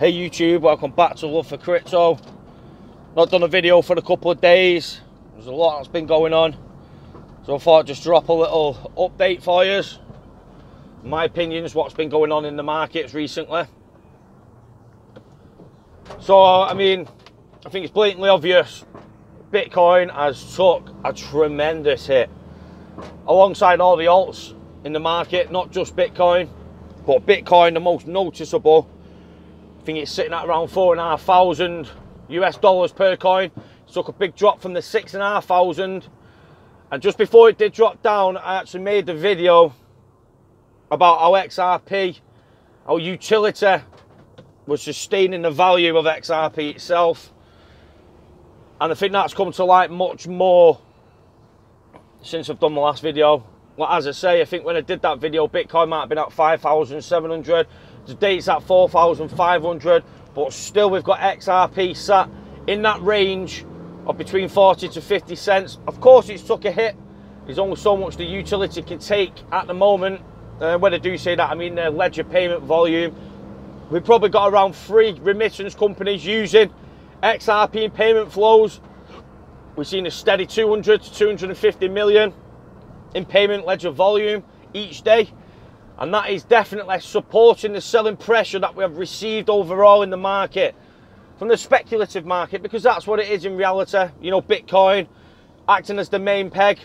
Hey YouTube, welcome back to Love for Crypto. Not done a video for a couple of days. There's a lot that's been going on, so I thought I'd just drop a little update for you. My opinions, what's been going on in the markets recently. So I mean, I think it's blatantly obvious Bitcoin has took a tremendous hit alongside all the alts in the market, not just Bitcoin, but Bitcoin the most noticeable. I think it's sitting at around $4,500 US per coin. It took a big drop from the 6,500, and just before it did drop down, I actually made a video about how XRP, how utility was sustaining the value of XRP itself, and I think that's come to light much more since I've done the last video. Well, as I say, I think when I did that video, Bitcoin might have been at 5,700. Today it's at 4,500, but still we've got XRP sat in that range of between 40 to 50 cents. Of course, it's took a hit. There's only so much the utility can take at the moment. When I do say that, I mean the ledger payment volume. We've probably got around 3 remittance companies using XRP in payment flows. We've seen a steady 200 to 250 million in payment ledger volume each day. And that is definitely supporting the selling pressure that we have received overall in the market, from the speculative market, because that's what it is in reality. You know, Bitcoin acting as the main peg.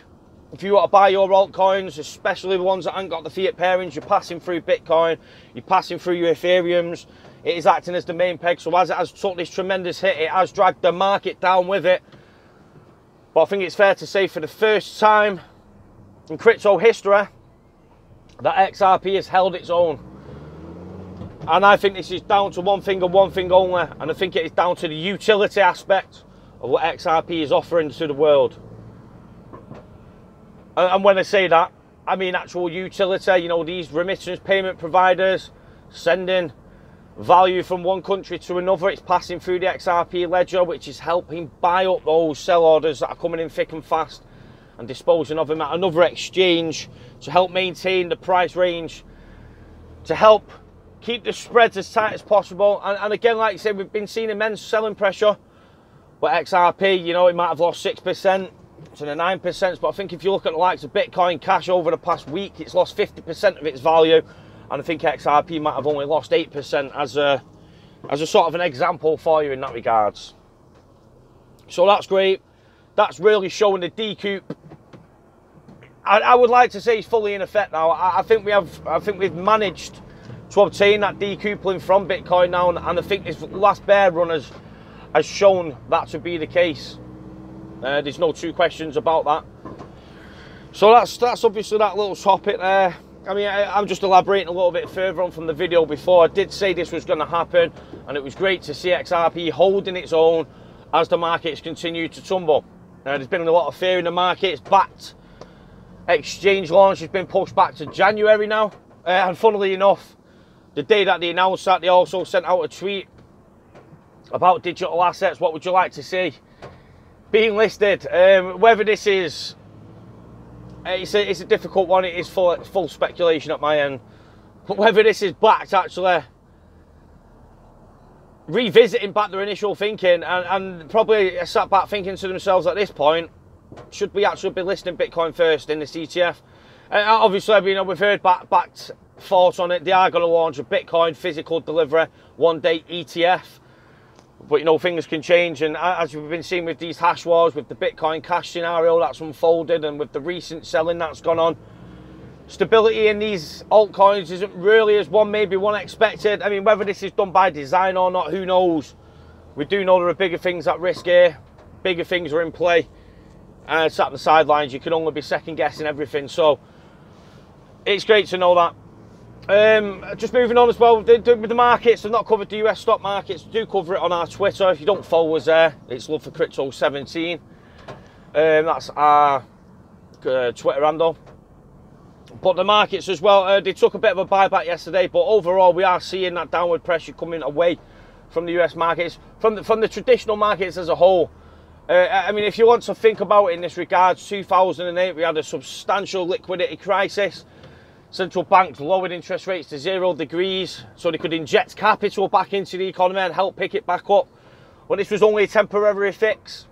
If you want to buy your altcoins, especially the ones that haven't got the fiat pairings, you're passing through Bitcoin, you're passing through your Ethereums. It is acting as the main peg. So as it has took this tremendous hit, it has dragged the market down with it. But I think it's fair to say, for the first time in crypto history, that XRP has held its own. And I think this is down to one thing and one thing only, and I think it is down to the utility aspect of what XRP is offering to the world. And when I say that, I mean actual utility. You know, these remittance payment providers sending value from one country to another, it's passing through the XRP ledger, which is helping buy up those sell orders that are coming in thick and fast, and disposing of them at another exchange to help maintain the price range, to help keep the spreads as tight as possible. And again, like I said, we've been seeing immense selling pressure. But XRP, you know, it might have lost 6% to the 9%, but I think if you look at the likes of Bitcoin Cash over the past week, it's lost 50% of its value. And I think XRP might have only lost 8% as a sort of an example for you in that regards. So that's great. That's really showing the decoup. I would like to say it's fully in effect now. I think we've managed to obtain that decoupling from Bitcoin now, and I think this last bear run has shown that to be the case. There's no two questions about that. So that's obviously that little topic there. I mean, I'm just elaborating a little bit further on from the video before. I did say this was going to happen, and it was great to see XRP holding its own as the markets continue to tumble. There's been a lot of fear in the market. It's backed. Exchange launch has been pushed back to January now. And funnily enough, the day that they announced that, they also sent out a tweet about digital assets. What would you like to see being listed? Whether this is... It's a difficult one. It is full speculation at my end. But whether this is backed actually revisiting back their initial thinking, and probably sat back thinking to themselves at this point, should we actually be listing Bitcoin first in this ETF? Obviously, you know, we've heard backed thoughts on it. They are going to launch a Bitcoin physical delivery one-day ETF. But, you know, things can change. And as we've been seeing with these hash wars, with the Bitcoin Cash scenario that's unfolded, and with the recent selling that's gone on, stability in these altcoins isn't really as maybe one expected. I mean, whether this is done by design or not, who knows? We do know there are bigger things at risk here. Bigger things are in play. Sat on the sidelines, you can only be second guessing everything. So it's great to know that. Just moving on as well with the markets. I've not covered the US stock markets. Do cover it on our Twitter. If you don't follow us there, it's Love for Crypto 17. That's our Twitter handle. But the markets as well, they took a bit of a buyback yesterday, but overall we are seeing that downward pressure coming away from the US markets, from the traditional markets as a whole. I mean, if you want to think about it in this regards, 2008 we had a substantial liquidity crisis. central banks lowered interest rates to 0 degrees so they could inject capital back into the economy and help pick it back up. Well, this was only a temporary fix.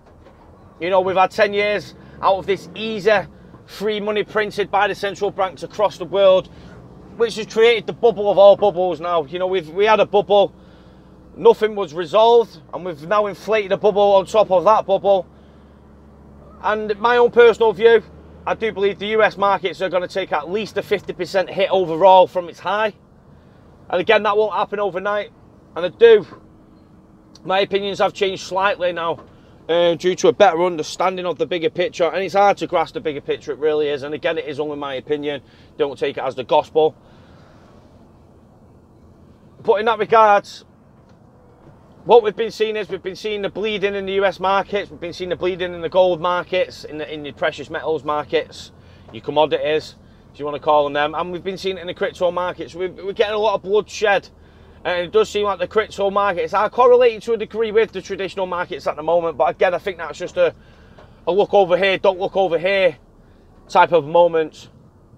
You know, we've had 10 years out of this easy, free money printed by the central banks across the world, which has created the bubble of all bubbles now. You know, we had a bubble, nothing was resolved, and we've now inflated a bubble on top of that bubble. And my own personal view, I do believe the US markets are going to take at least a 50% hit overall from its high. And again, that won't happen overnight. And my opinions have changed slightly now due to a better understanding of the bigger picture. And it's hard to grasp the bigger picture, it really is. And again, it is only my opinion. Don't take it as the gospel. But in that regards, what we've been seeing is we've been seeing the bleeding in the US markets, we've been seeing the bleeding in the gold markets, in the precious metals markets, your commodities, if you want to call them, and we've been seeing it in the crypto markets. We're getting a lot of bloodshed, and it does seem like the crypto markets are correlating to a degree with the traditional markets at the moment. But again, I think that's just a look over here, don't look over here type of moment.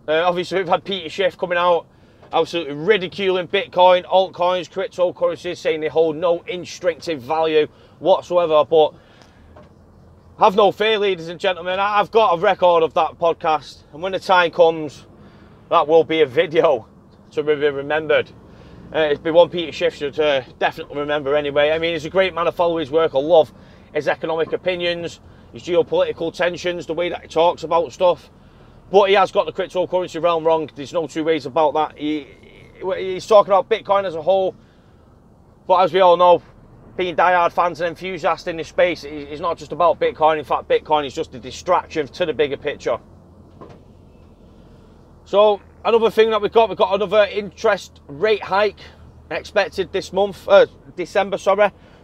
Obviously, we've had Peter Schiff coming out, absolutely ridiculing Bitcoin, altcoins, cryptocurrencies, saying they hold no intrinsic value whatsoever. But have no fear, ladies and gentlemen. I've got a record of that podcast, and when the time comes, that will be a video to be remembered. It's been one Peter Schiff should definitely remember anyway. I mean, he's a great man. I follow his work. I love his economic opinions, his geopolitical tensions, the way that he talks about stuff. But he has got the cryptocurrency realm wrong. There's no two ways about that. He's talking about Bitcoin as a whole. But as we all know, being diehard fans and enthusiasts in this space, it's not just about Bitcoin. In fact, Bitcoin is just a distraction to the bigger picture. So, another thing that we've got another interest rate hike expected this month, December,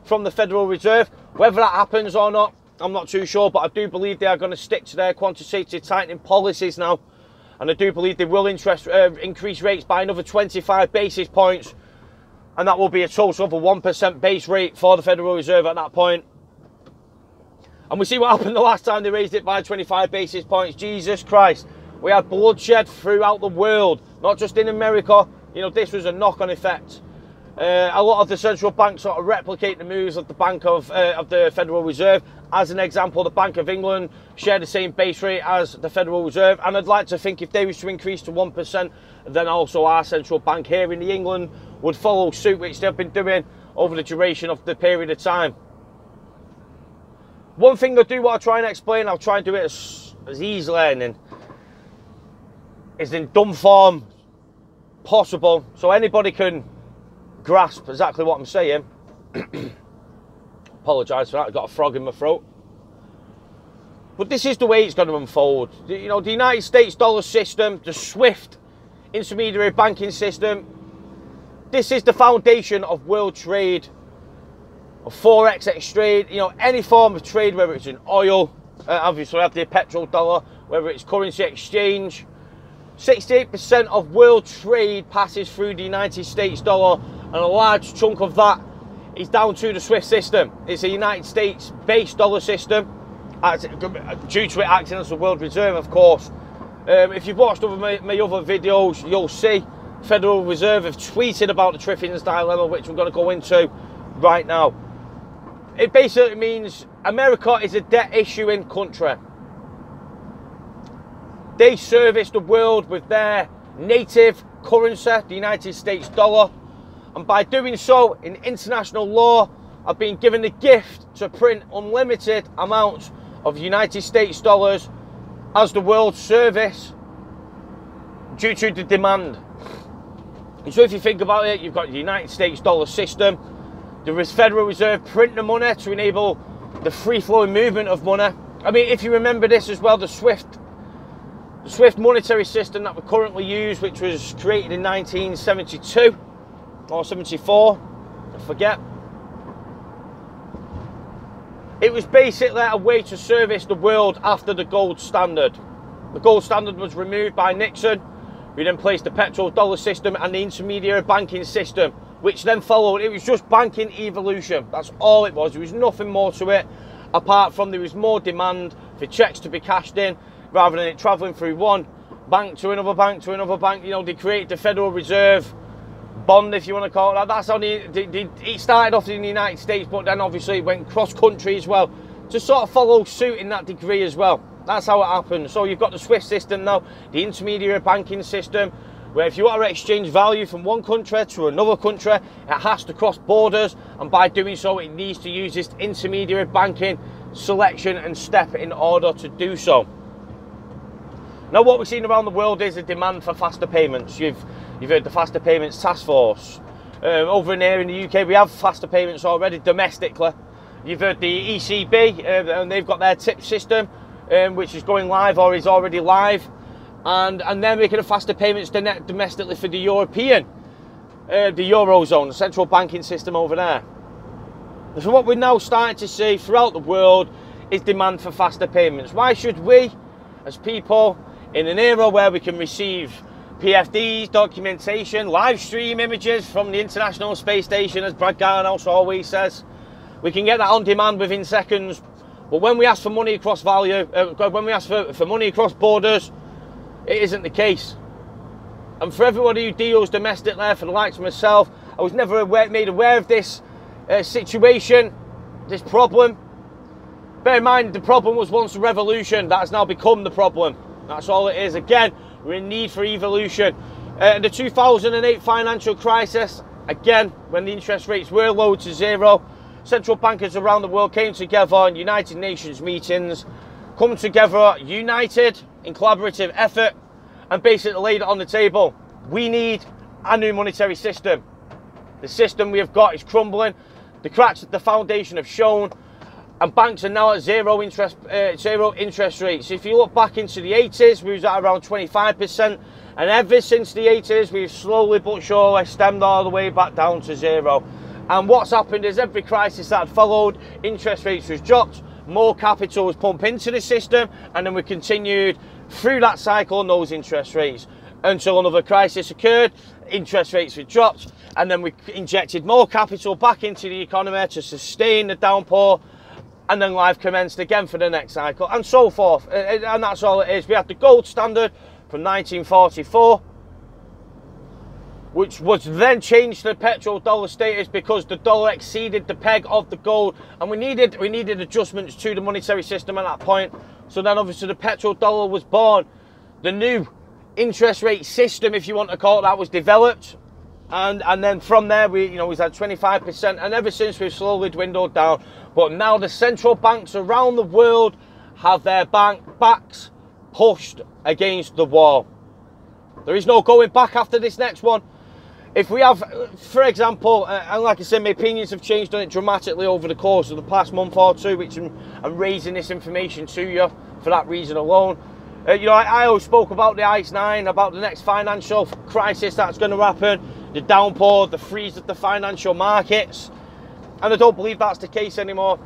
from the Federal Reserve. Whether that happens or not, I'm not too sure, but I do believe they are going to stick to their quantitative tightening policies now. And I do believe they will increase rates by another 25 basis points. And that will be a total of a 1% base rate for the Federal Reserve at that point. And we see what happened the last time they raised it by 25 basis points. Jesus Christ. We had bloodshed throughout the world, not just in America. You know, this was a knock-on effect. A lot of the central banks sort of replicate the moves of the the Federal Reserve. As an example, the Bank of England share the same base rate as the Federal Reserve, and I'd like to think if they was to increase to 1%, then also our central bank here in England would follow suit, which they've been doing over the duration of the period of time. One thing I do want to try and explain, I'll try and do it as easily and as in dumb form possible, so anybody can grasp exactly what I'm saying. Apologise for that, I've got a frog in my throat. But this is the way it's going to unfold. You know, the United States dollar system, the SWIFT intermediary banking system, this is the foundation of world trade, of forex exchange, you know, any form of trade, whether it's in oil, obviously we have the petrodollar, whether it's currency exchange. 68% of world trade passes through the United States dollar, and a large chunk of that is down to the SWIFT system. It's a United States-based dollar system, due to it acting as the world reserve, of course. If you've watched my other videos, you'll see Federal Reserve have tweeted about the Triffids dilemma, which we're going to go into right now. It basically means America is a debt-issuing country. They service the world with their native currency, the United States dollar, and by doing so, in international law, have been given the gift to print unlimited amounts of United States dollars as the world service due to the demand. And so if you think about it, you've got the United States dollar system, the Federal Reserve print the money to enable the free-flowing movement of money. I mean, if you remember this as well, the SWIFT monetary system that we currently use, which was created in 1972 or 74, I forget. It was basically a way to service the world after the gold standard. The gold standard was removed by Nixon. We then placed the petrodollar system and the intermediary banking system, which then followed. It was just banking evolution. That's all it was. There was nothing more to it, apart from there was more demand for checks to be cashed in, rather than it travelling through one bank to another bank to another bank. You know, they create the Federal Reserve bond, if you want to call it that. That's how it started off in the United States, but then obviously it went cross-country as well to sort of follow suit in that degree as well. That's how it happened. So you've got the SWIFT system now, the intermediary banking system, where if you want to exchange value from one country to another country, it has to cross borders, and by doing so it needs to use this intermediary banking selection and step in order to do so. Now what we're seeing around the world is a demand for faster payments. You've heard the Faster Payments Task Force. Over in here in the UK we have faster payments already domestically. You've heard the ECB, and they've got their TIP system, which is going live or is already live. And they're making a faster payments domestically for the European, the Eurozone, the central banking system over there. So what we're now starting to see throughout the world is demand for faster payments. Why should we, as people, in an era where we can receive PFDs, documentation, live stream images from the International Space Station, as Brad Garnhouse always says, we can get that on demand within seconds. But when we ask for money across when we ask for money across borders, it isn't the case. And for everybody who deals domestically, for the likes of myself, I was never made aware of this situation, this problem. Bear in mind, the problem was once a revolution. That has now become the problem. That's all it is. Again, we're in need for evolution. The 2008 financial crisis, again, when the interest rates were low to zero, central bankers around the world came together in United Nations meetings, come together united in collaborative effort, and basically laid it on the table. We need a new monetary system. The system we have got is crumbling. The cracks at the foundation have shown, and banks are now at zero interest rates. If you look back into the 80s, we was at around 25%, and ever since the 80s, we've slowly but surely stemmed all the way back down to zero. And what's happened is every crisis that had followed, interest rates was dropped, more capital was pumped into the system, and then we continued through that cycle on those interest rates until another crisis occurred, interest rates were dropped, and then we injected more capital back into the economy to sustain the downpour, and then life commenced again for the next cycle, and so forth. And that's all it is. We had the gold standard from 1944, which was then changed to the petrodollar status because the dollar exceeded the peg of the gold, and we needed adjustments to the monetary system at that point. So then obviously the petrodollar was born. The new interest rate system, if you want to call it that, was developed, and then from there we had 25%, and ever since we've slowly dwindled down. But now the central banks around the world have their backs pushed against the wall. There is no going back after this next one. If we have, for example, and like I said, my opinions have changed on it dramatically over the course of the past month or two, which I'm raising this information to you for that reason alone. I always spoke about the Ice 9, about the next financial crisis that's going to happen, the downpour, the freeze of the financial markets, and I don't believe that's the case anymore.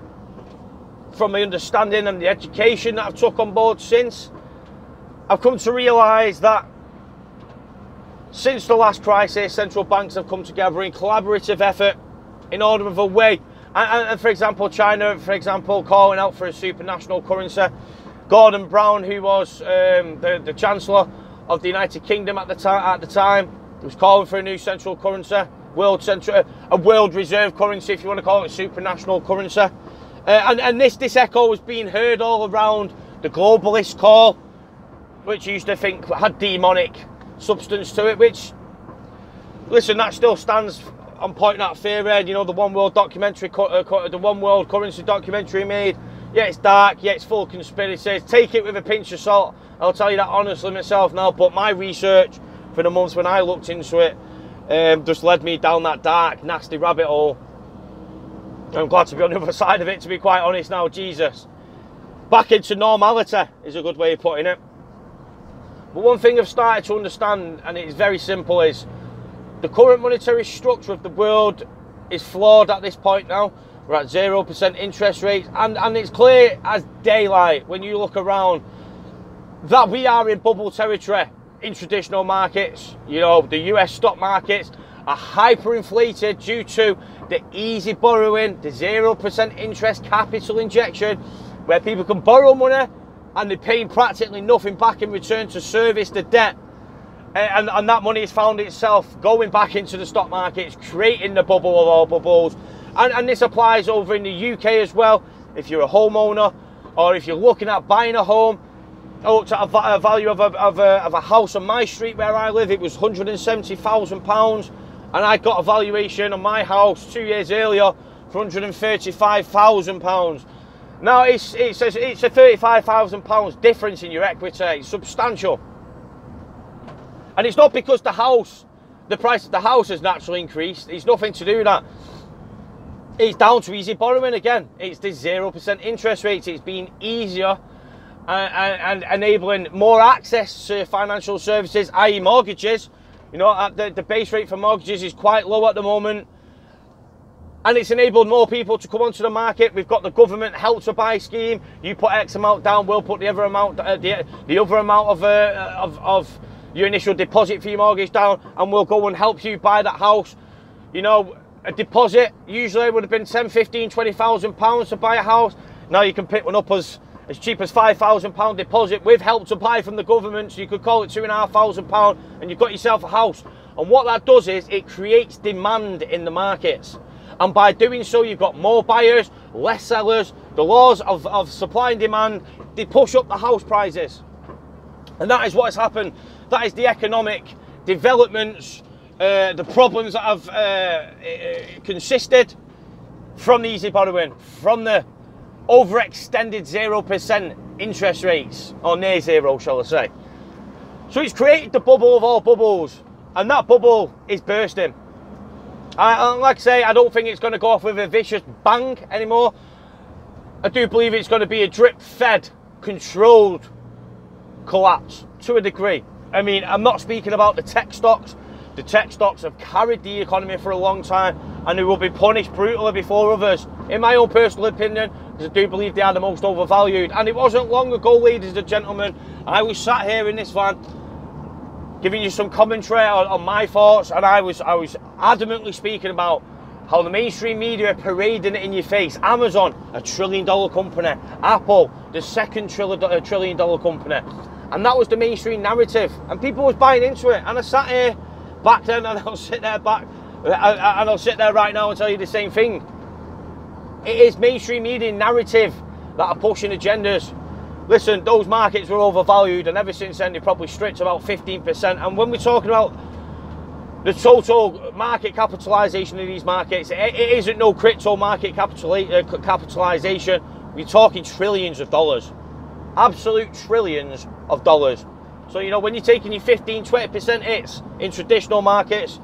From my understanding and the education that I've took on board since, I've come to realise that since the last crisis, central banks have come together in collaborative effort in order of a way. And for example, China, calling out for a supranational currency. Gordon Brown, who was the Chancellor of the United Kingdom at the time, was calling for a new central currency, a world reserve currency, if you want to call it, a supranational currency. And this echo was being heard all around the globalist call, which you used to think had demonic substance to it, which, listen, that still stands on point at fair end. The One World documentary, the One World currency documentary made. Yeah, it's dark, yeah, it's full of conspiracies. Take it with a pinch of salt. I'll tell you that honestly myself now, but my research for the months when I looked into it just led me down that dark, nasty rabbit hole. I'm glad to be on the other side of it, to be quite honest now. Jesus. Back into normality is a good way of putting it. But one thing I've started to understand, and it is very simple, is the current monetary structure of the world is flawed at this point now. We're at 0% interest rates, and it's clear as daylight when you look around that we are in bubble territory in traditional markets. The US stock markets are hyperinflated due to the easy borrowing, the 0% interest capital injection, where people can borrow money and they're paying practically nothing back in return to service the debt. And that money has found itself going back into the stock market. It's creating the bubble of all bubbles. And this applies over in the UK as well. If you're a homeowner, or if you're looking at buying a home, to a value of a house on my street where I live, it was £170,000, and I got a valuation on my house 2 years earlier for £135,000. Now it's a £35,000 difference in your equity. It's substantial, and it's not because the price of the house has naturally increased. It's nothing to do with that. It's down to easy borrowing again. It's the 0% interest rates. It's been easier and enabling more access to financial services, i.e. mortgages. You know, the base rate for mortgages is quite low at the moment. And it's enabled more people to come onto the market. We've got the government help to buy scheme. You put X amount down, we'll put the other amount, the other amount of your initial deposit for your mortgage down, and we'll go and help you buy that house. You know, a deposit usually would have been 10, 15, 20,000 pounds to buy a house. Now you can pick one up as cheap as £5,000 deposit with help to buy from the government. So you could call it £2,500 and you've got yourself a house. And what that does is it creates demand in the markets. And by doing so, you've got more buyers, less sellers. The laws of supply and demand, they push up the house prices. And that is what has happened. That is the economic developments, the problems that have consisted from the easy borrowing, from the overextended 0% interest rates, or near zero, shall I say. So it's created the bubble of all bubbles, and that bubble is bursting. Like I say, I don't think it's going to go off with a vicious bang anymore. I do believe it's going to be a drip-fed, controlled collapse to a degree. I mean, I'm not speaking about the tech stocks. The tech stocks have carried the economy for a long time, and they will be punished brutally before others. In my own personal opinion, because I do believe they are the most overvalued. And it wasn't long ago, ladies and gentlemen, I was sat here in this van giving you some commentary on my thoughts, and I was adamantly speaking about how the mainstream media are parading it in your face. Amazon, $1 trillion company. Apple, the second $1 trillion company. And that was the mainstream narrative, and people was buying into it. And I sat here back then, and I'll sit there right now and tell you the same thing. It is mainstream media narrative that are pushing agendas. Listen, those markets were overvalued, and ever since then they've probably stripped about 15%. And when we're talking about the total market capitalization of these markets, it isn't no crypto market capitalization. We're talking trillions of dollars, absolute trillions of dollars. So, you know, when you're taking your 15, 20% hits in traditional markets,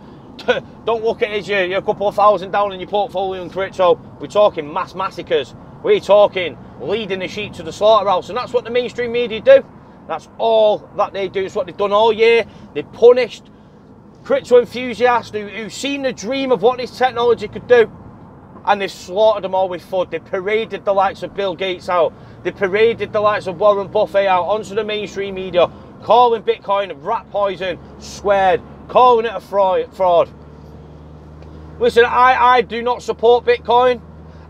don't look at it as you're a couple of thousand down in your portfolio in crypto. We're talking mass massacres. We're talking leading the sheep to the slaughterhouse. And that's what the mainstream media do. That's all that they do. It's what they've done all year. They've punished crypto enthusiasts who've seen the dream of what this technology could do. And they've slaughtered them all with FUD. They paraded the likes of Bill Gates out. They paraded the likes of Warren Buffett out onto the mainstream media, calling Bitcoin rat poison, squared, calling it a fraud. Listen, I do not support Bitcoin.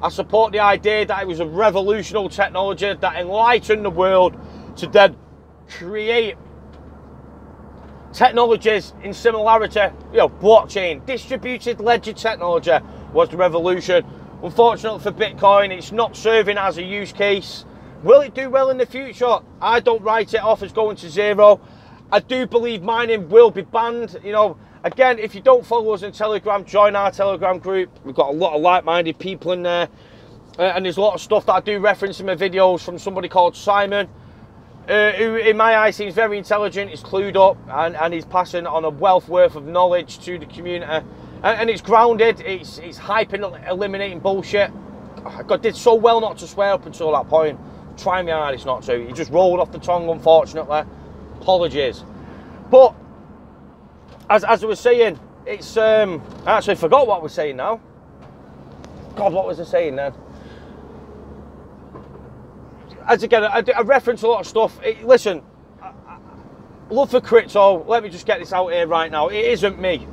I support the idea that it was a revolutionary technology that enlightened the world to then create technologies in similarity. You know, blockchain, distributed ledger technology was the revolution. Unfortunately for Bitcoin, it's not serving as a use case. Will it do well in the future? I don't write it off as going to zero. I do believe mining will be banned. You know, again, if you don't follow us on Telegram, join our Telegram group. We've got a lot of like-minded people in there. And there's a lot of stuff that I do reference in my videos from somebody called Simon, who in my eyes seems very intelligent, is clued up, and he's passing on a wealth worth of knowledge to the community. And it's grounded, it's hyping, eliminating bullshit. God, did so well not to swear up until that point. Trying my hardest not to. It just rolled off the tongue, unfortunately. Apologies. But as I was saying, it's I actually forgot what I was saying now. God, what was I saying then? As again, I reference a lot of stuff. Listen, love for crypto. Let me just get this out here right now. It isn't me.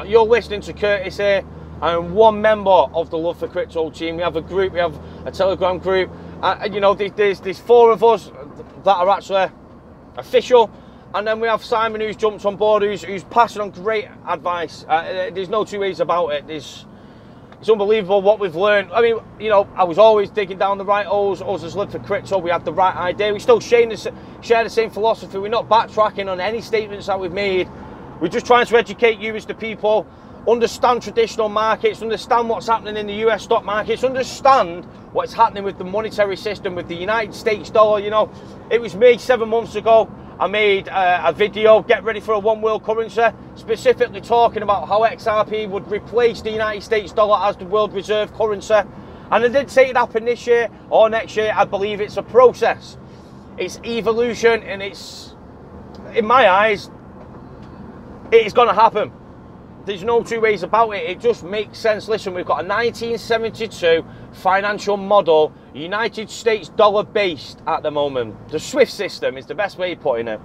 You're listening to Curtis here. I'm one member of the Love for Crypto team. We have a group. We have a Telegram group. You know, there's 4 of us. that are actually official. And then we have Simon, who's jumped on board, who's passing on great advice. There's no two ways about it. It's unbelievable what we've learned. I mean, you know, I was always digging down the right holes. Us as Live for Crypto, we had the right idea. We still share the same philosophy. We're not backtracking on any statements that we've made. We're just trying to educate you as the people, understand traditional markets, understand what's happening in the US stock markets, understand what's happening with the monetary system, with the United States dollar. You know, it was me 7 months ago. I made a video, get ready for a one world currency, specifically talking about how XRP would replace the United States dollar as the world reserve currency. And I didn't say it'd happen this year or next year. I believe it's a process. It's evolution, and it's, in my eyes, it's going to happen. There's no two ways about it. It just makes sense. Listen, we've got a 1972 financial model, United States dollar based at the moment. The SWIFT system is the best way of putting it.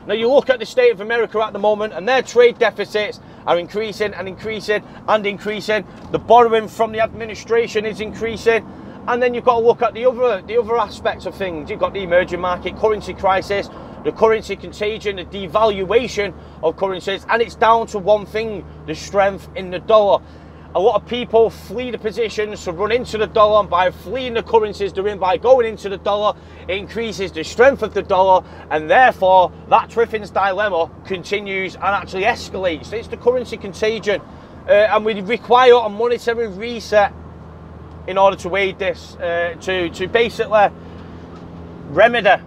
Now you look at the state of America at the moment, and their trade deficits are increasing and increasing and increasing. The borrowing from the administration is increasing. And then you've got to look at the other aspects of things. You've got the emerging market currency crisis, the currency contagion, the devaluation of currencies, and it's down to one thing: the strength in the dollar. A lot of people flee the positions to run into the dollar, and by fleeing the currencies they're in, by going into the dollar, it increases the strength of the dollar, and therefore that Triffin's dilemma continues and actually escalates. It's the currency contagion, and we require a monetary reset in order to aid this, to basically remedy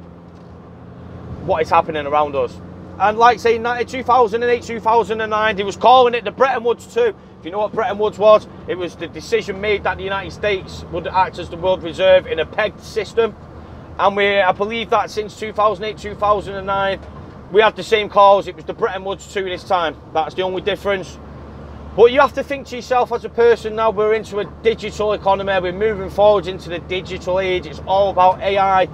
what is happening around us. And like saying that in 2008, 2009, they was calling it the Bretton Woods 2. If you know what Bretton Woods was, it was the decision made that the United States would act as the world reserve in a pegged system. And I believe that since 2008, 2009, we had the same calls. It was the Bretton Woods 2 this time. That's the only difference. But you have to think to yourself as a person, now we're into a digital economy, we're moving forward into the digital age. It's all about AI,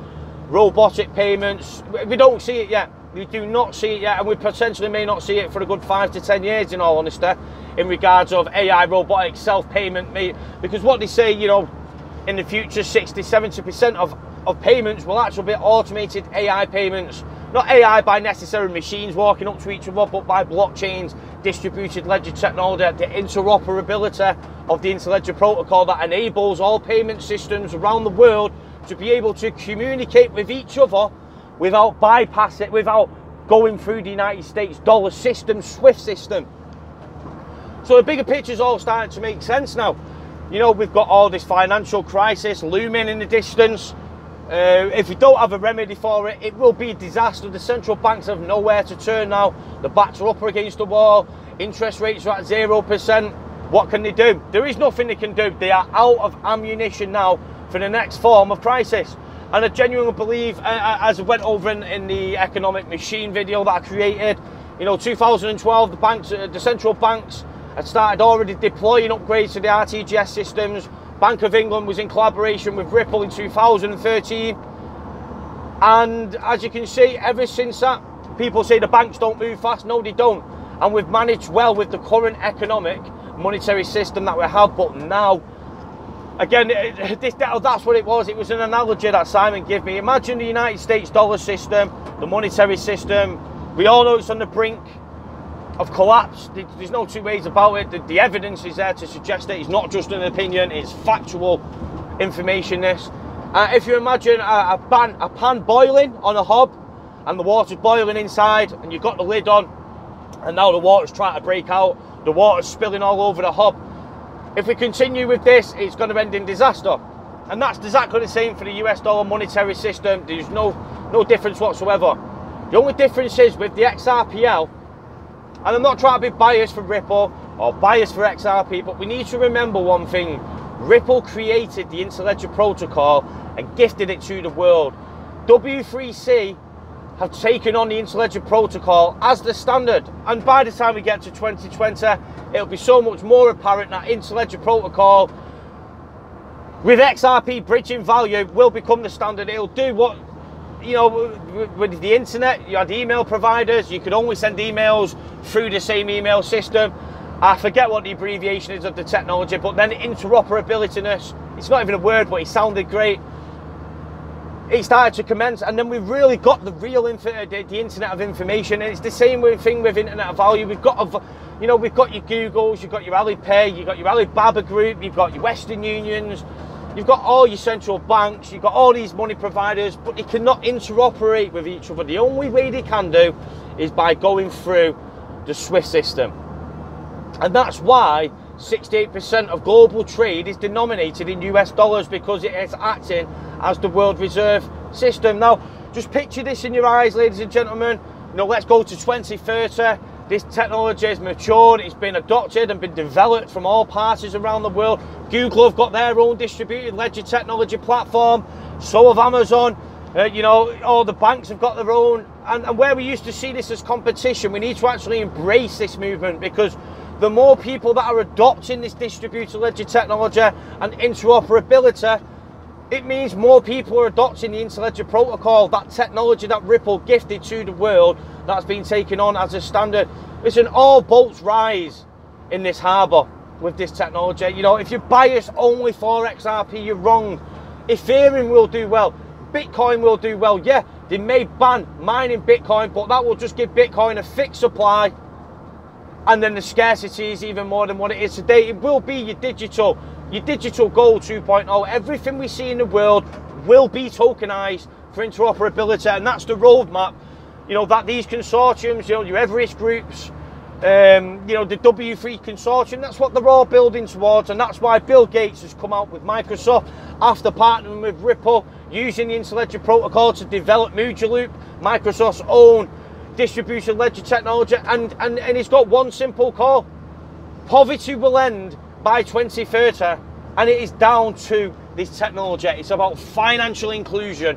robotic payments. We don't see it yet. We do not see it yet, and we potentially may not see it for a good 5 to 10 years, in all honesty, in regards of AI, robotic, self-payment. Because what they say, you know, in the future, 60-70% of payments will actually be automated AI payments. Not AI by necessarily machines walking up to each other, but by blockchains, distributed ledger technology, the interoperability of the interledger protocol that enables all payment systems around the world to be able to communicate with each other without bypassing, without going through the United States dollar system, SWIFT system. So the bigger picture's all starting to make sense now. You know, we've got all this financial crisis looming in the distance. If we don't have a remedy for it, it will be a disaster. The central banks have nowhere to turn now. The backs are up against the wall. Interest rates are at 0%. What can they do? There is nothing they can do. They are out of ammunition now for the next form of crisis. And I genuinely believe, as I went over in the economic machine video that I created, you know, 2012, the central banks had started already deploying upgrades to the RTGS systems. Bank of England was in collaboration with Ripple in 2013. And as you can see, ever since that, people say the banks don't move fast. No, they don't. And we've managed well with the current economic monetary system that we have. But now, again, that's what it was. It was an analogy that Simon gave me. Imagine the United States dollar system, the monetary system. We all know it's on the brink of collapse. There's no two ways about it. The evidence is there to suggest that it's not just an opinion, it's factual information, this. If you imagine a pan boiling on a hob, and the water's boiling inside, and you've got the lid on, and now the water's trying to break out, the water's spilling all over the hob. If we continue with this, it's going to end in disaster. And that's exactly the same for the US dollar monetary system. There's no difference whatsoever. The only difference is with the XRPL, and I'm not trying to be biased for Ripple or biased for XRP, but we need to remember one thing. Ripple created the interledger protocol and gifted it to the world. W3C have taken on the interledger protocol as the standard, and by the time we get to 2020, it'll be so much more apparent that interledger protocol with XRP bridging value will become the standard. It'll do what, you know, with the internet, you had email providers, you could only send emails through the same email system. I forget what the abbreviation is of the technology, but then interoperability-ness, it's not even a word, but it sounded great. it started to commence, and then we really got the real the internet of information. And it's the same thing with internet of value. We've got we've got your Googles, you've got your Alipay, you've got your Alibaba group, you've got your Western Unions, you've got all your central banks, you've got all these money providers, but they cannot interoperate with each other. The only way they can do is by going through the SWIFT system. And that's why 68% of global trade is denominated in US dollars, because it is acting as the world reserve system. Now, just picture this in your eyes, ladies and gentlemen. Let's go to 2030. This technology is matured, it's been adopted and been developed from all parties around the world. Google have got their own distributed ledger technology platform, so have Amazon. All the banks have got their own. And where we used to see this as competition, we need to actually embrace this movement, because the more people that are adopting this distributed ledger technology and interoperability, it means more people are adopting the Interledger protocol, that technology that Ripple gifted to the world, that's been taken on as a standard. Listen, all boats rise in this harbour with this technology. If you're biased only for XRP, you're wrong. Ethereum will do well. Bitcoin will do well. Yeah, they may ban mining Bitcoin, but that will just give Bitcoin a fixed supply. And then the scarcity is even more than what it is today. It will be your digital gold 2.0. Everything we see in the world will be tokenized for interoperability, and that's the roadmap. That these consortiums, your Everest groups, the W3 consortium, that's what they're all building towards, and that's why Bill Gates has come out with Microsoft after partnering with Ripple, using the Interledger protocol to develop Mutual Loop, Microsoft's own distributed ledger technology, and it's got one simple call: poverty will end by 2030, and it is down to this technology. It's about financial inclusion,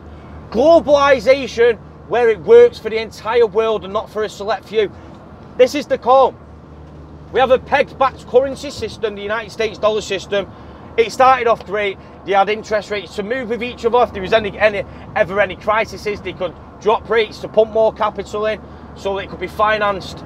globalization, where it works for the entire world and not for a select few. This is the call. We have a pegged-backed currency system, the United States dollar system. It started off great. They had interest rates to move with each other. If there was ever any crises, they could drop rates to pump more capital in, so that it could be financed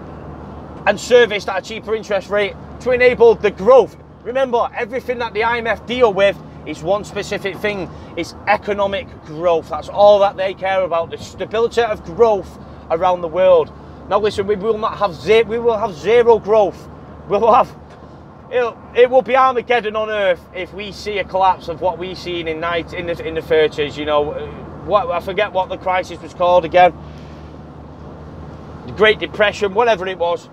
and serviced at a cheaper interest rate to enable the growth. Remember, everything that the IMF deal with is one specific thing: it's economic growth. That's all that they care about, the stability of growth around the world. Now listen, we will have zero growth. It will be Armageddon on Earth if we see a collapse of what we seen in the 30s. I forget what the crisis was called again. The Great Depression, whatever it was.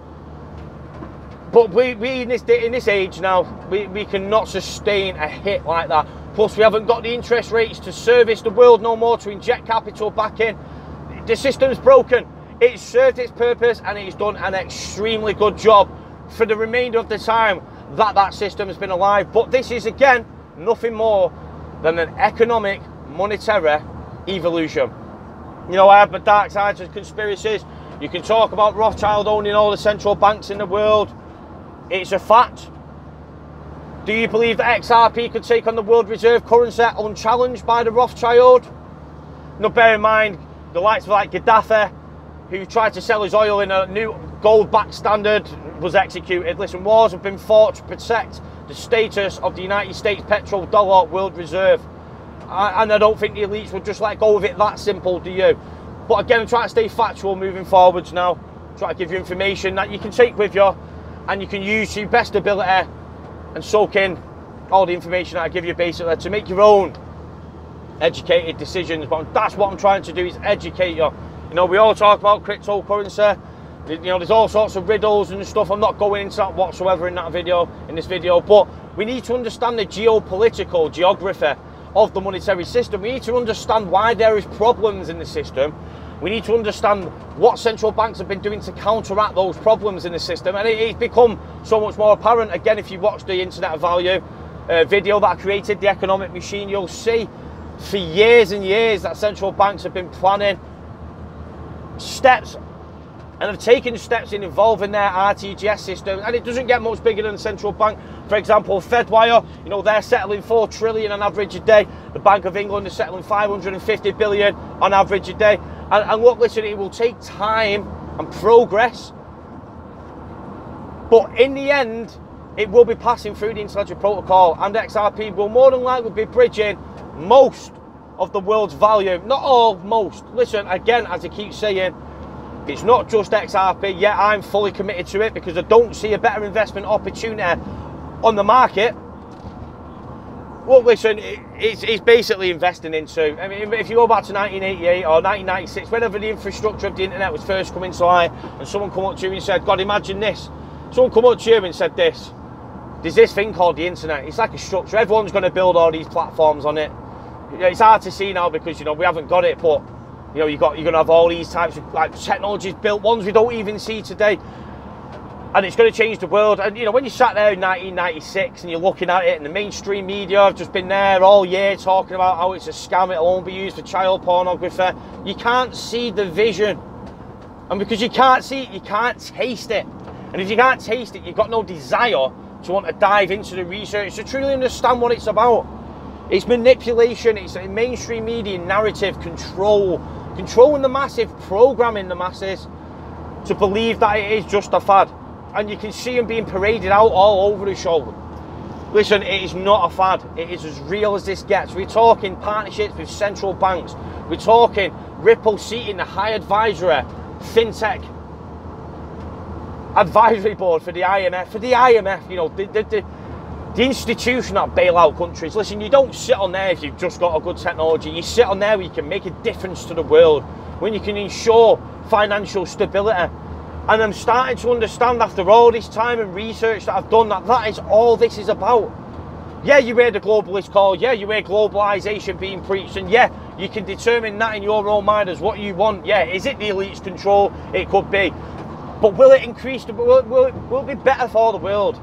But we in this age now, we cannot sustain a hit like that. Plus, we haven't got the interest rates to service the world no more, to inject capital back in. The system's broken. It's served its purpose, and it's done an extremely good job for the remainder of the time that system has been alive. But this is, again, nothing more than an economic, monetary evolution. I have my dark sides of conspiracies. You can talk about Rothschild owning all the central banks in the world. It's a fact. Do you believe that XRP could take on the world reserve currency unchallenged by the Rothschild? Now, bear in mind, the likes of like Gaddafi, who tried to sell his oil in a new gold-backed standard, was executed. Listen, wars have been fought to protect the status of the United States petrodollar world reserve. And I don't think the elites would just let go of it that simple, do you? But again, I'm trying to stay factual moving forwards now. Try to give you information that you can take with you and you can use to your best ability and soak in all the information that I give you basically to make your own educated decisions. But that's what I'm trying to do, is educate you. We all talk about cryptocurrency. There's all sorts of riddles and stuff. I'm not going into that whatsoever in this video, but we need to understand the geopolitical geography of the monetary system. We need to understand why there is problems in the system. We need to understand what central banks have been doing to counteract those problems in the system, and it's become so much more apparent. Again, if you watch the Internet of Value video that I created, The Economic Machine, you'll see for years and years that central banks have been planning steps and have taken steps in involving their RTGS system, and it doesn't get much bigger than the central bank. For example, Fedwire, they're settling 4 trillion on average a day. The Bank of England is settling 550 billion on average a day. And look, listen, it will take time and progress, but in the end, it will be passing through the Interledger protocol, and XRP will more than likely be bridging most of the world's value. Not all, most. Listen, again, as I keep saying, it's not just XRP. Yeah, I'm fully committed to it because I don't see a better investment opportunity on the market. Well, listen, it's basically investing into, I mean, if you go back to 1988 or 1996, whenever the infrastructure of the internet was first coming to light, and someone come up to you and said, God, imagine this. Someone come up to you and said this. There's this thing called the internet. It's like a structure. Everyone's going to build all these platforms on it. It's hard to see now because, you know, we haven't got it, but, you know, you're going to have all these types of, like, technologies built, ones we don't even see today. And it's going to change the world. And, you know, when you sat there in 1996 and you're looking at it, and the mainstream media have just been there all year talking about how it's a scam, it'll only be used for child pornography, you can't see the vision. And because you can't see it, you can't taste it. And if you can't taste it, you've got no desire to want to dive into the research to truly understand what it's about. It's manipulation, it's a mainstream media narrative controlling the massive, programming the masses to believe that it is just a fad. And you can see them being paraded out all over the show. Listen, it is not a fad. It is as real as this gets. We're talking partnerships with central banks. We're talking Ripple seating the high advisory, fintech advisory board for the IMF. For the IMF, you know, the institution that bail out countries. Listen, you don't sit on there if you've just got a good technology. You sit on there where you can make a difference to the world, when you can ensure financial stability. And I'm starting to understand after all this time and research that I've done that is all this is about. Yeah, you hear the globalist call. Yeah, you hear globalization being preached. And yeah, you can determine that in your own mind as what you want. Yeah, is it the elite's control? It could be. But will it increase? Will it be better for the world?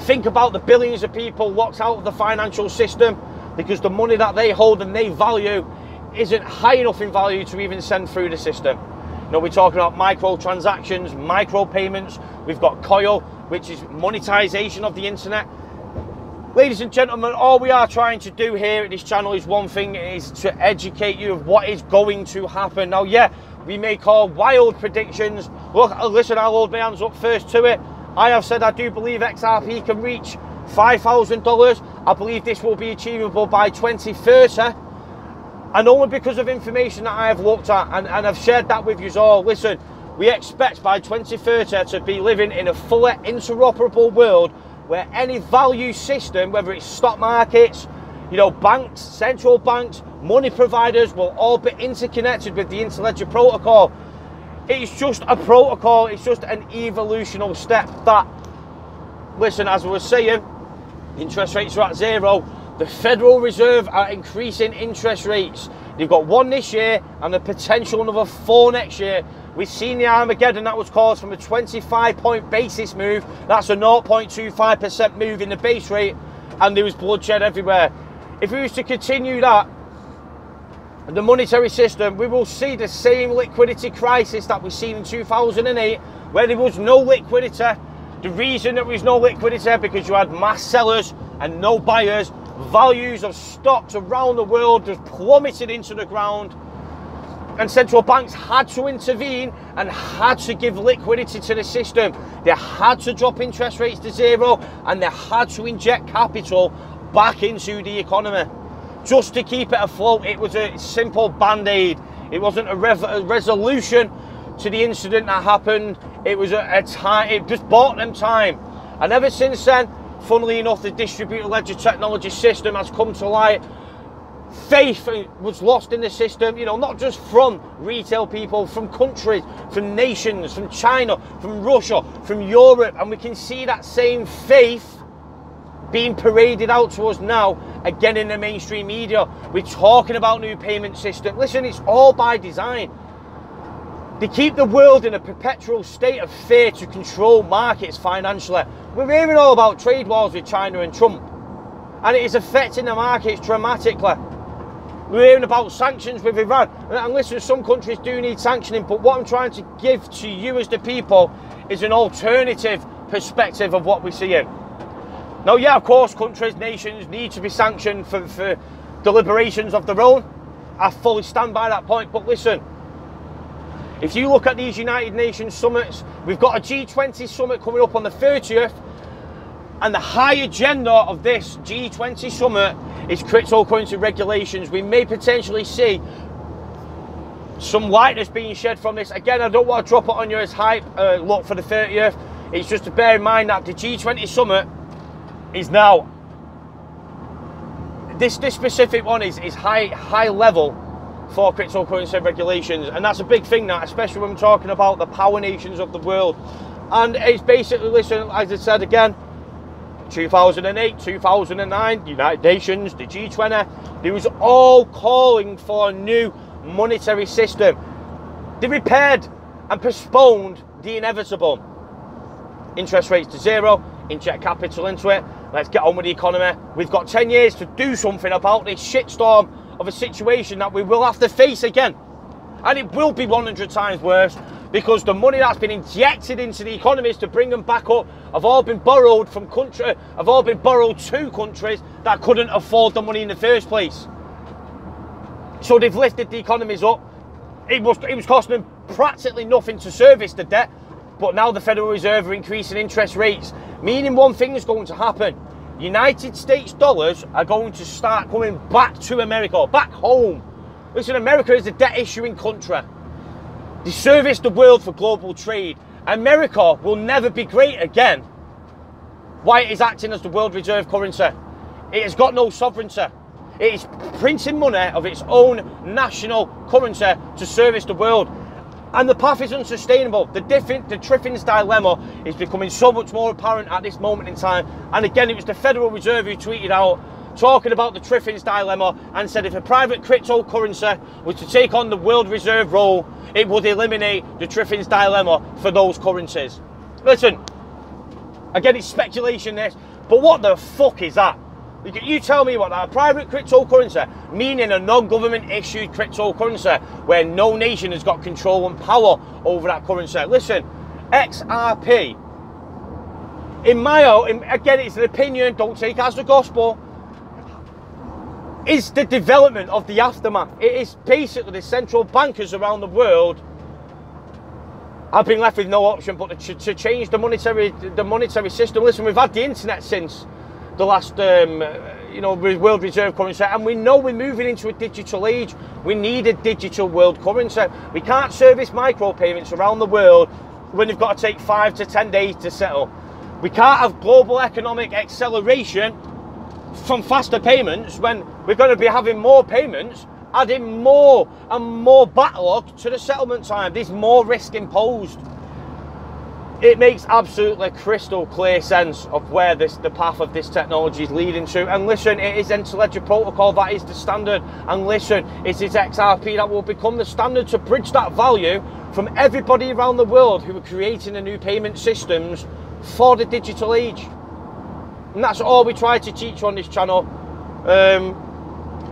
Think about the billions of people locked out of the financial system because the money that they hold and they value isn't high enough in value to even send through the system. You know, we're talking about microtransactions, micropayments. We've got COIL, which is monetization of the internet. Ladies and gentlemen, all we are trying to do here at this channel is one thing, is to educate you of what is going to happen. Now, yeah, we may call wild predictions. Look, listen, I'll hold my hands up first to it. I have said I do believe XRP can reach $5,000. I believe this will be achievable by 2030. And only because of information that I have looked at and I've shared that with you all. Listen, we expect by 2030 to be living in a fully interoperable world where any value system, whether it's stock markets, you know, banks, central banks, money providers, will all be interconnected with the Interledger protocol. It's just a protocol, it's just an evolutional step that, listen, as I was saying, interest rates are at zero. The Federal Reserve are increasing interest rates. They've got 1 this year and the potential another 4 next year. We've seen the Armageddon that was caused from a 25-point basis move. That's a 0.25% move in the base rate, and there was bloodshed everywhere. If we was to continue that, the monetary system, we will see the same liquidity crisis that we've seen in 2008, where there was no liquidity. The reason there was no liquidity because you had mass sellers and no buyers. Values of stocks around the world just plummeted into the ground, and central banks had to intervene and had to give liquidity to the system. They had to drop interest rates to zero, and they had to inject capital back into the economy just to keep it afloat. It was a simple band-aid. It wasn't a resolution to the incident that happened. It was a time. It just bought them time, and ever since then, funnily enough, the distributed ledger technology system has come to light. Faith was lost in the system, you know, not just from retail people, from countries, from nations, from China, from Russia, from Europe. And we can see that same faith being paraded out to us now, again in the mainstream media. We're talking about new payment system. Listen, it's all by design. They keep the world in a perpetual state of fear to control markets financially. We're hearing all about trade wars with China and Trump, and it is affecting the markets dramatically. We're hearing about sanctions with Iran. And listen, some countries do need sanctioning, but what I'm trying to give to you as the people is an alternative perspective of what we're seeing. Now, yeah, of course, countries, nations need to be sanctioned for deliberations of their own. I fully stand by that point, but listen, if you look at these United Nations summits, we've got a G20 summit coming up on the 30th, and the high agenda of this G20 summit is cryptocurrency regulations. We may potentially see some lightness being shed from this. Again, I don't want to drop it on you as hype look for the 30th. It's just to bear in mind that the G20 summit is now, this specific one is high level for cryptocurrency regulations, and that's a big thing now, especially when we're talking about the power nations of the world. And it's basically, listen, as I said again, 2008, 2009, the United Nations, the G20, they was all calling for a new monetary system. They repaired and postponed the inevitable. Interest rates to zero, inject capital into it, let's get on with the economy. We've got 10 years to do something about this shitstorm of a situation that we will have to face again. And it will be 100 times worse, because the money that's been injected into the economies to bring them back up have all been borrowed from to countries that couldn't afford the money in the first place. So they've lifted the economies up. It was costing them practically nothing to service the debt, but now the Federal Reserve are increasing interest rates, meaning one thing is going to happen. United States dollars are going to start coming back to America, back home. Listen, America is a debt issuing country. They service the world for global trade. America will never be great again while it is acting as the world reserve currency. It has got no sovereignty. It is printing money of its own national currency to service the world. And the path is unsustainable. The Triffin's dilemma is becoming so much more apparent at this moment in time. And again, it was the Federal Reserve who tweeted out talking about the Triffin's dilemma and said if a private cryptocurrency was to take on the world reserve role, it would eliminate the Triffin's dilemma for those currencies. Listen, again, it's speculation this, but what the fuck is that? You tell me what that, a private cryptocurrency, meaning a non-government issued cryptocurrency where no nation has got control and power over that currency. Listen, XRP, again, it's an opinion, don't take it as the gospel, is the development of the aftermath. It is basically the central bankers around the world have been left with no option but to change the monetary system. Listen, we've had the internet since the last world reserve currency, and we know we're moving into a digital age. We need a digital world currency. We can't service micropayments around the world when they've got to take 5 to 10 days to settle. We can't have global economic acceleration from faster payments when we're going to be having more payments, adding more and more backlog to the settlement time. There's more risk imposed. It makes absolutely crystal clear sense of where the path of this technology is leading to. And listen, it is Interledger Protocol that is the standard. And listen, it is XRP that will become the standard to bridge that value from everybody around the world who are creating the new payment systems for the digital age. And that's all we try to teach on this channel.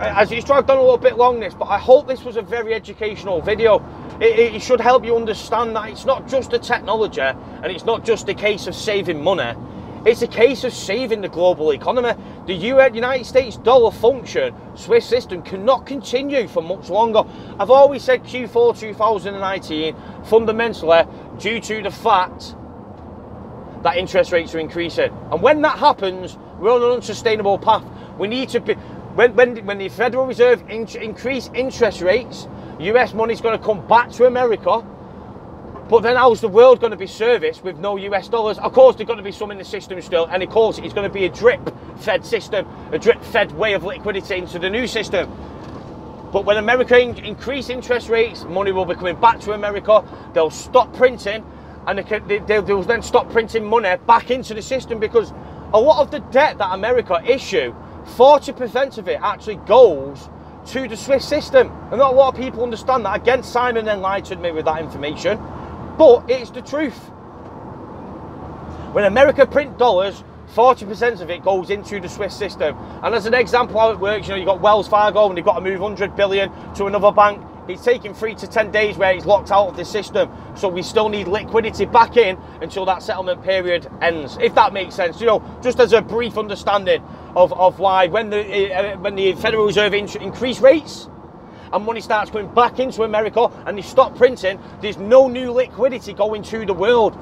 As it's done a little bit long this, but I hope this was a very educational video. It should help you understand that it's not just the technology and it's not just a case of saving money. It's a case of saving the global economy. The United States dollar function, Swiss system, cannot continue for much longer. I've always said Q4 2019, fundamentally due to the fact that interest rates are increasing. And when that happens, we're on an unsustainable path. We need to be, when the Federal Reserve increase interest rates, US money's going to come back to America, but then how's the world going to be serviced with no US dollars? Of course, there's going to be some in the system still, and of course, it's going to be a drip-fed system, a drip-fed way of liquidity into the new system. But when America increase interest rates, money will be coming back to America. They'll stop printing, and they'll then stop printing money back into the system, because a lot of the debt that America issue, 40% of it actually goes to the Swiss system. And not a lot of people understand that. Again, Simon enlightened me with that information, but it's the truth. When America print dollars, 40% of it goes into the Swiss system. And as an example how it works, you've got Wells Fargo and they've got to move 100 billion to another bank. It's taking 3 to 10 days where it's locked out of the system. So we still need liquidity back in until that settlement period ends, if that makes sense. Just as a brief understanding of why when the Federal Reserve increase rates and money starts coming back into America and they stop printing, there's no new liquidity going to the world.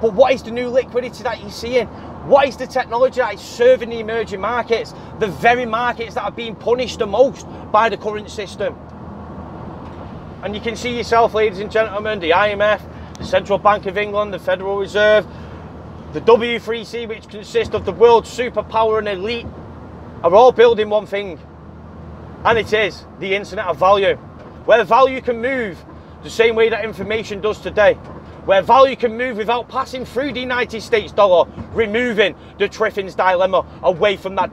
But what is the new liquidity that you're seeing? What is the technology that is serving the emerging markets? The very markets that are being punished the most by the current system. And you can see yourself, ladies and gentlemen, the IMF, the Central Bank of England, the Federal Reserve, the W3C, which consists of the world's superpower and elite, are all building one thing. And it is the internet of value. Where value can move the same way that information does today. Where value can move without passing through the United States dollar, removing the Triffin's dilemma away from that